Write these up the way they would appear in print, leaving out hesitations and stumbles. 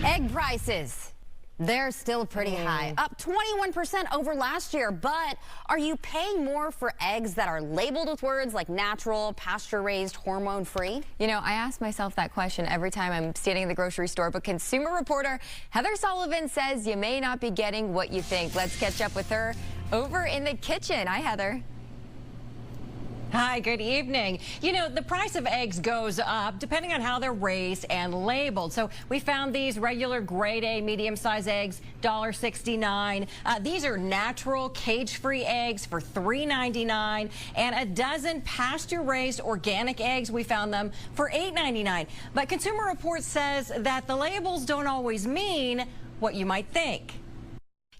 Egg prices, they're still pretty high, up 21% over last year. But are you paying more for eggs that are labeled with words like natural, pasture-raised, hormone-free? You know, I ask myself that question every time I'm standing in the grocery store, but Consumer Reporter Heather Sullivan says you may not be getting what you think. Let's catch up with her over in the kitchen. Hi, Heather. Hi, good evening. You know, the price of eggs goes up depending on how they're raised and labeled. So we found these regular grade A medium-sized eggs, $1.69. These are natural cage-free eggs for $3.99. And a dozen pasture-raised organic eggs, we found them for $8.99. But Consumer Reports says that the labels don't always mean what you might think.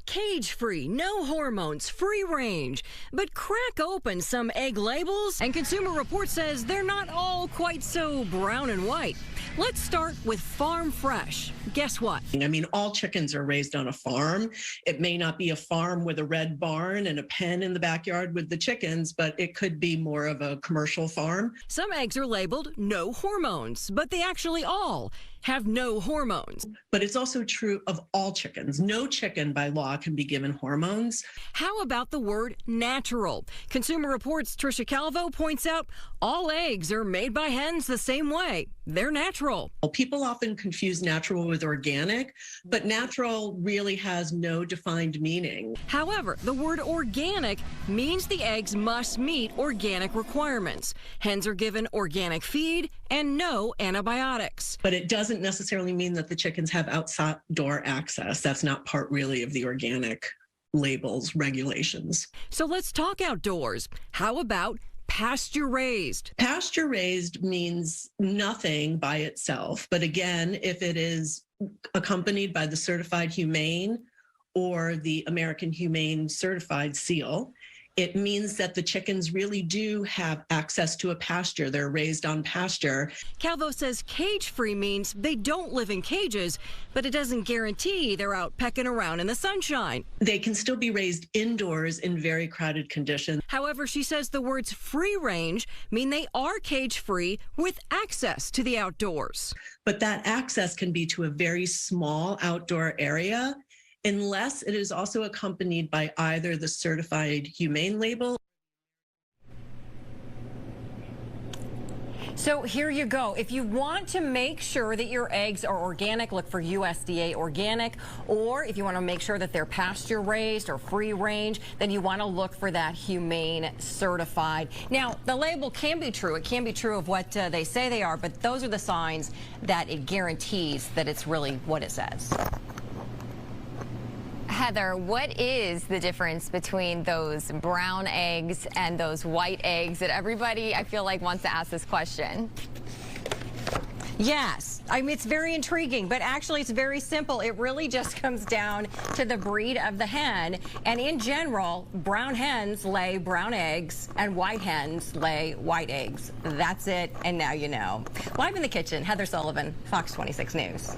Cage-free, no hormones, free range. But crack open some egg labels, and Consumer Reports says they're not all quite so brown and white. Let's start with farm fresh. Guess what? I mean, all chickens are raised on a farm. It may not be a farm with a red barn and a pen in the backyard with the chickens, but it could be more of a commercial farm. Some eggs are labeled no hormones, but they actually all have no hormones. But it's also true of all chickens. No chicken by law can be given hormones. How about the word natural? Consumer Reports' Trisha Calvo points out all eggs are made by hens the same way. They're natural. People often confuse natural with organic, but natural really has no defined meaning. However, the word organic means the eggs must meet organic requirements. Hens are given organic feed and no antibiotics. But it doesn't necessarily mean that the chickens have outdoor access. That's not part really of the organic labels regulations. So let's talk outdoors. How about pasture raised? Pasture raised means nothing by itself. But again, if it is accompanied by the Certified Humane or the American Humane Certified seal, it means that the chickens really do have access to a pasture. They're raised on pasture. Calvo says cage-free means they don't live in cages, but it doesn't guarantee they're out pecking around in the sunshine. They can still be raised indoors in very crowded conditions. However, she says the words free range mean they are cage-free with access to the outdoors. But that access can be to a very small outdoor area, unless it is also accompanied by either the Certified Humane label. So here you go. If you want to make sure that your eggs are organic, look for USDA organic. Or if you want to make sure that they're pasture raised or free range, then you want to look for that humane certified. Now, the label can be true. It can be true of what they say they are, but those are the signs that it guarantees that it's really what it says. Heather, what is the difference between those brown eggs and those white eggs that everybody, I feel like, wants to ask this question? Yes, I mean, it's very intriguing, but actually it's very simple. It really just comes down to the breed of the hen. And in general, brown hens lay brown eggs and white hens lay white eggs. That's it, and now you know. Live in the kitchen, Heather Sullivan, Fox 26 News.